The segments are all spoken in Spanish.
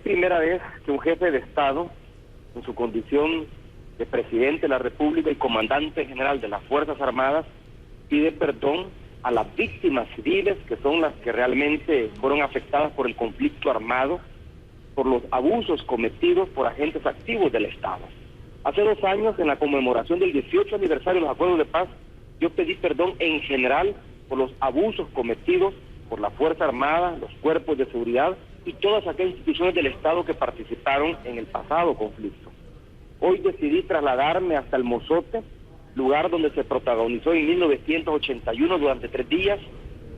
primera vez que un jefe de Estado, en su condición de presidente de la República y comandante general de las Fuerzas Armadas, pide perdón a las víctimas civiles, que son las que realmente fueron afectadas por el conflicto armado, por los abusos cometidos por agentes activos del Estado. Hace 2 años, en la conmemoración del 18 aniversario de los Acuerdos de Paz, yo pedí perdón en general por los abusos cometidos por la Fuerza Armada, los cuerpos de seguridad y todas aquellas instituciones del Estado que participaron en el pasado conflicto. Hoy decidí trasladarme hasta el Mozote, lugar donde se protagonizó en 1981 durante 3 días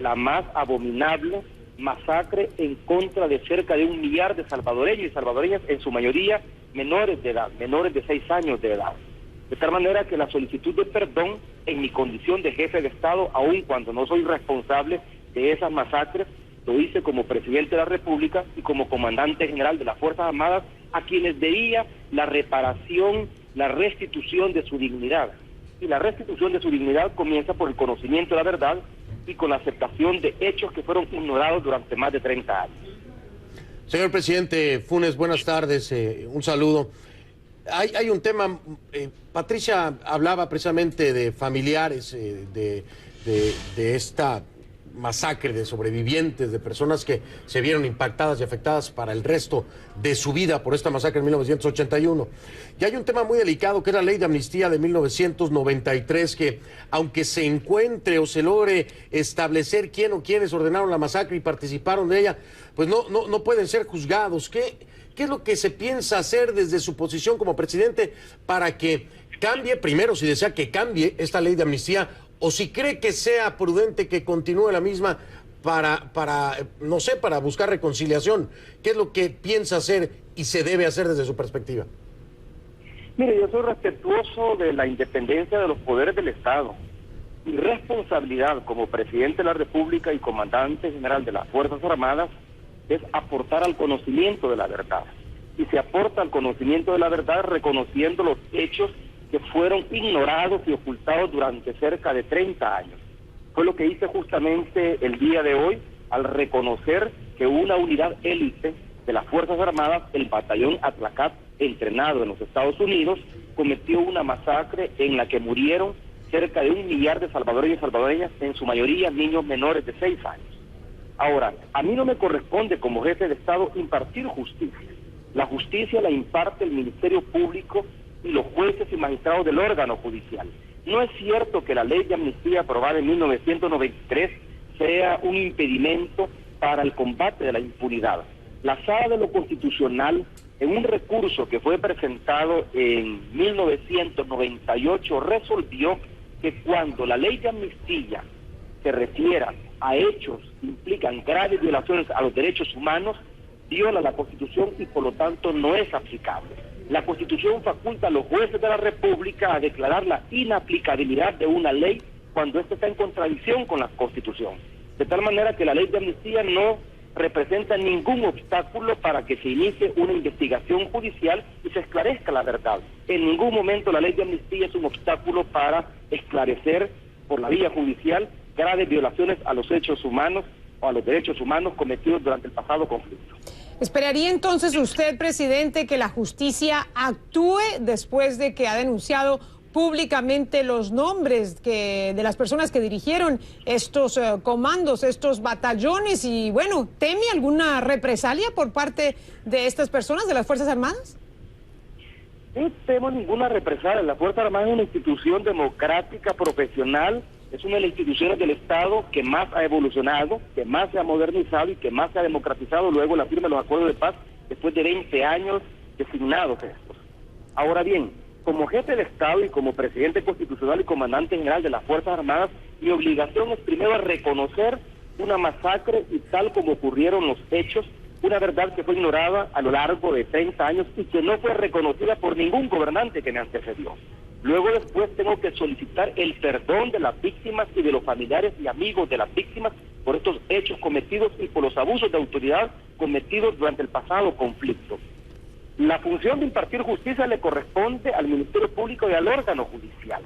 la más abominable masacre en contra de cerca de 1 millar de salvadoreños y salvadoreñas, en su mayoría menores de edad, menores de 6 años de edad. De tal manera que la solicitud de perdón en mi condición de jefe de Estado, aun cuando no soy responsable de esas masacres, lo hice como presidente de la República y como comandante general de las Fuerzas Armadas, a quienes debía la reparación, la restitución de su dignidad. Y la restitución de su dignidad comienza por el conocimiento de la verdad y con la aceptación de hechos que fueron ignorados durante más de 30 años. Señor presidente Funes, buenas tardes, un saludo. Hay un tema, Patricia hablaba precisamente de familiares de esta masacre, de sobrevivientes, de personas que se vieron impactadas y afectadas para el resto de su vida por esta masacre en 1981. Y hay un tema muy delicado que es la ley de amnistía de 1993, que aunque se encuentre o se logre establecer quién o quiénes ordenaron la masacre y participaron de ella, pues no pueden ser juzgados. ¿Qué es lo que se piensa hacer desde su posición como presidente para que cambie, primero, si desea que cambie esta ley de amnistía, o si cree que sea prudente que continúe la misma no sé, para buscar reconciliación? ¿Qué es lo que piensa hacer y se debe hacer desde su perspectiva? Mire, yo soy respetuoso de la independencia de los poderes del Estado. Mi responsabilidad como presidente de la República y comandante general de las Fuerzas Armadas es aportar al conocimiento de la verdad. Y se aporta al conocimiento de la verdad reconociendo los hechos que fueron ignorados y ocultados durante cerca de 30 años. Fue lo que hice justamente el día de hoy al reconocer que una unidad élite de las Fuerzas Armadas, el batallón Atlacat, entrenado en los Estados Unidos, cometió una masacre en la que murieron cerca de 1 millar de salvadoreños y salvadoreñas, en su mayoría niños menores de 6 años. Ahora, a mí no me corresponde como jefe de Estado impartir justicia. La justicia la imparte el Ministerio Público y los jueces y magistrados del órgano judicial. No es cierto que la ley de amnistía aprobada en 1993 sea un impedimento para el combate de la impunidad. La Sala de lo Constitucional, en un recurso que fue presentado en 1998, resolvió que cuando la ley de amnistía se refiera a hechos que implican graves violaciones a los derechos humanos, viola la Constitución y por lo tanto no es aplicable. La Constitución faculta a los jueces de la República a declarar la inaplicabilidad de una ley cuando ésta está en contradicción con la Constitución. De tal manera que la ley de amnistía no representa ningún obstáculo para que se inicie una investigación judicial y se esclarezca la verdad. En ningún momento la ley de amnistía es un obstáculo para esclarecer por la vía judicial graves violaciones a los derechos humanos o a los derechos humanos cometidos durante el pasado conflicto. ¿Esperaría entonces usted, presidente, que la justicia actúe después de que ha denunciado públicamente los nombres de las personas que dirigieron estos comandos, estos batallones? Y bueno, ¿teme alguna represalia por parte de estas personas, de las Fuerzas Armadas? No temo ninguna represalia. La Fuerza Armada es una institución democrática, profesional. Es una de las instituciones del Estado que más ha evolucionado, que más se ha modernizado y que más se ha democratizado luego la firma de los acuerdos de paz después de 20 años designados estos. Ahora bien, como jefe de Estado y como presidente constitucional y comandante general de las Fuerzas Armadas, mi obligación es primero reconocer una masacre y tal como ocurrieron los hechos, una verdad que fue ignorada a lo largo de 30 años y que no fue reconocida por ningún gobernante que me antecedió. Luego después tengo que solicitar el perdón de las víctimas y de los familiares y amigos de las víctimas por estos hechos cometidos y por los abusos de autoridad cometidos durante el pasado conflicto. La función de impartir justicia le corresponde al Ministerio Público y al órgano judicial.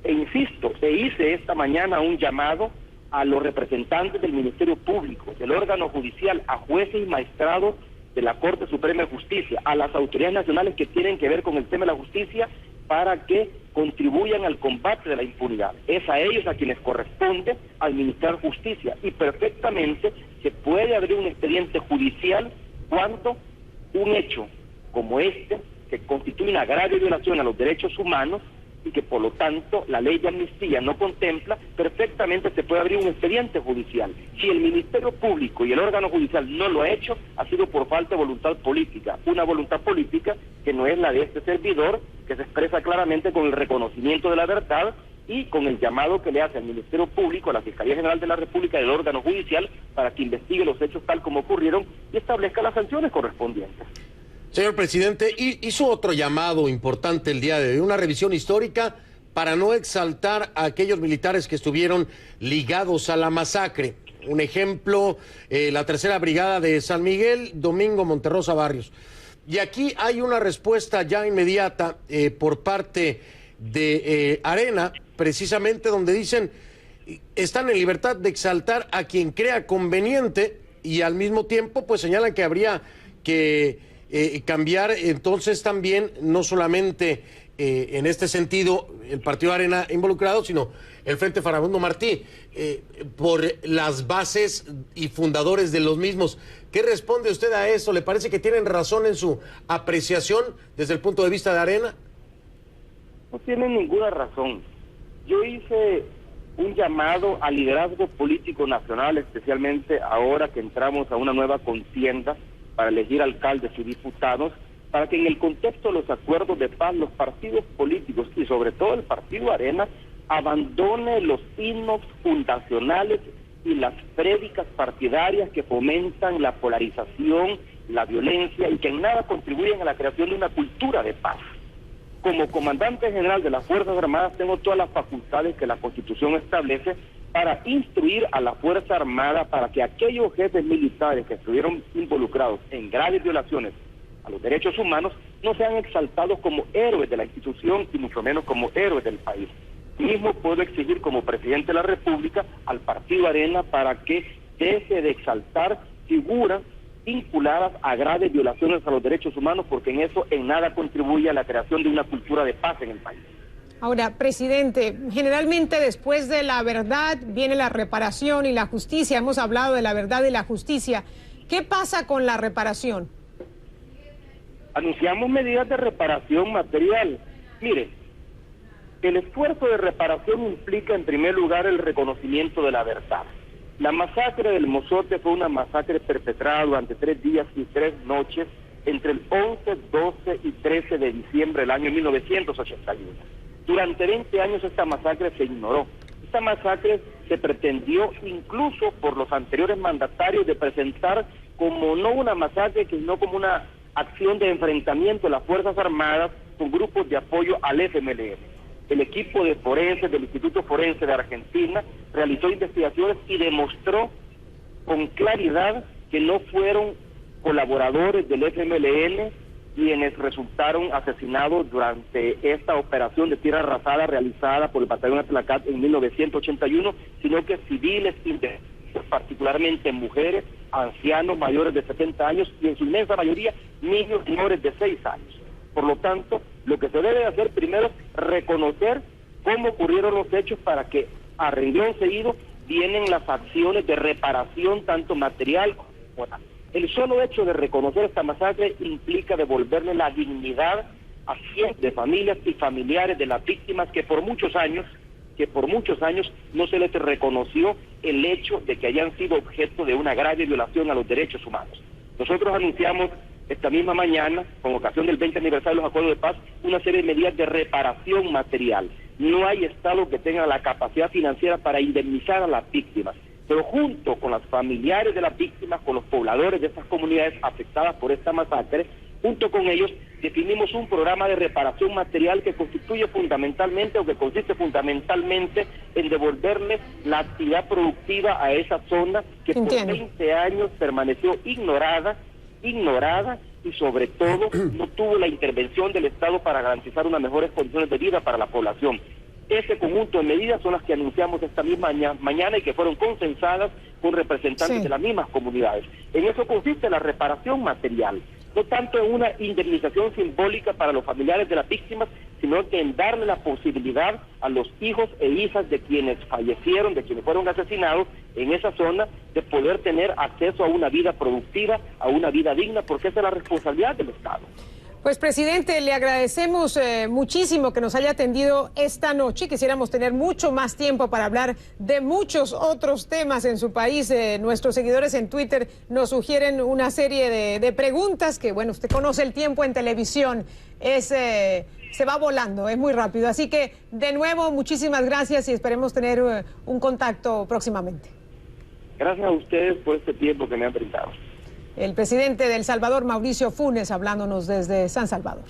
E insisto, hice esta mañana un llamado a los representantes del Ministerio Público, del órgano judicial, a jueces y magistrados de la Corte Suprema de Justicia a las autoridades nacionales que tienen que ver con el tema de la justicia para que contribuyan al combate de la impunidad. Es a ellos a quienes corresponde administrar justicia y perfectamente se puede abrir un expediente judicial cuando un hecho como este, que constituye una grave violación a los derechos humanos y que por lo tanto la ley de amnistía no contempla, perfectamente se puede abrir un expediente judicial. Si el Ministerio Público y el órgano judicial no lo ha hecho, ha sido por falta de voluntad política, una voluntad política que no es la de este servidor, que se expresa claramente con el reconocimiento de la verdad y con el llamado que le hace al Ministerio Público, a la Fiscalía General de la República y al órgano judicial para que investigue los hechos tal como ocurrieron y establezca las sanciones correspondientes. Señor presidente, hizo otro llamado importante el día de hoy, una revisión histórica para no exaltar a aquellos militares que estuvieron ligados a la masacre. Un ejemplo, la Tercera Brigada de San Miguel, Domingo Monterrosa Barrios. Y aquí hay una respuesta ya inmediata por parte de Arena, precisamente donde dicen, están en libertad de exaltar a quien crea conveniente y al mismo tiempo pues señalan que habría que cambiar entonces también, no solamente en este sentido el Partido Arena involucrado, sino el Frente Farabundo Martí, por las bases y fundadores de los mismos. ¿Qué responde usted a eso? ¿Le parece que tienen razón en su apreciación desde el punto de vista de Arena? No tienen ninguna razón. Yo hice un llamado al liderazgo político nacional, especialmente ahora que entramos a una nueva contienda para elegir alcaldes y diputados, para que en el contexto de los acuerdos de paz los partidos políticos y sobre todo el Partido Arena abandone los himnos fundacionales y las prédicas partidarias que fomentan la polarización, la violencia y que en nada contribuyen a la creación de una cultura de paz. Como comandante general de las Fuerzas Armadas tengo todas las facultades que la Constitución establece para instruir a la Fuerza Armada para que aquellos jefes militares que estuvieron involucrados en graves violaciones a los derechos humanos no sean exaltados como héroes de la institución y mucho menos como héroes del país. Mismo puedo exigir como presidente de la República al Partido Arena para que deje de exaltar figuras vinculadas a graves violaciones a los derechos humanos, porque en eso en nada contribuye a la creación de una cultura de paz en el país. Ahora, presidente, generalmente después de la verdad viene la reparación y la justicia. Hemos hablado de la verdad y la justicia. ¿Qué pasa con la reparación? Anunciamos medidas de reparación material. Mire, el esfuerzo de reparación implica en primer lugar el reconocimiento de la verdad. La masacre del Mozote fue una masacre perpetrada durante 3 días y 3 noches entre el 11, 12 y 13 de diciembre del año 1981. Durante 20 años esta masacre se ignoró. Esta masacre se pretendió incluso por los anteriores mandatarios de presentar como no una masacre, sino como una acción de enfrentamiento de las Fuerzas Armadas con grupos de apoyo al FMLN. El equipo de forenses del Instituto Forense de Argentina realizó investigaciones y demostró con claridad que no fueron colaboradores del FMLN quienes resultaron asesinados durante esta operación de tierra arrasada realizada por el batallón Atlacat en 1981, sino que civiles, particularmente mujeres, ancianos mayores de 70 años y en su inmensa mayoría niños menores de 6 años. Por lo tanto, lo que se debe hacer primero es reconocer cómo ocurrieron los hechos para que a renglón seguido vienen las acciones de reparación tanto material como moral. El solo hecho de reconocer esta masacre implica devolverle la dignidad a cientos de familias y familiares de las víctimas que por muchos años no se les reconoció el hecho de que hayan sido objeto de una grave violación a los derechos humanos. Nosotros anunciamos esta misma mañana, con ocasión del 20 aniversario de los acuerdos de paz, una serie de medidas de reparación material. No hay Estado que tenga la capacidad financiera para indemnizar a las víctimas, pero junto con los familiares de las víctimas, con los pobladores de estas comunidades afectadas por esta masacre, junto con ellos definimos un programa de reparación material que consiste fundamentalmente en devolverles la actividad productiva a esa zona que por 20 años permaneció ignorada y sobre todo no tuvo la intervención del Estado para garantizar unas mejores condiciones de vida para la población. Ese conjunto de medidas son las que anunciamos esta misma mañana y que fueron consensadas con representantes de las mismas comunidades. En eso consiste la reparación material, no tanto en una indemnización simbólica para los familiares de las víctimas, sino que en darle la posibilidad a los hijos e hijas de quienes fallecieron, de quienes fueron asesinados en esa zona, de poder tener acceso a una vida productiva, a una vida digna, porque esa es la responsabilidad del Estado. Pues, presidente, le agradecemos muchísimo que nos haya atendido esta noche. Quisiéramos tener mucho más tiempo para hablar de muchos otros temas en su país. Nuestros seguidores en Twitter nos sugieren una serie de preguntas que, bueno, usted conoce el tiempo en televisión. Se va volando, es muy rápido. Así que, de nuevo, muchísimas gracias y esperemos tener un contacto próximamente. Gracias a ustedes por este tiempo que me han brindado. El presidente de El Salvador, Mauricio Funes, hablándonos desde San Salvador.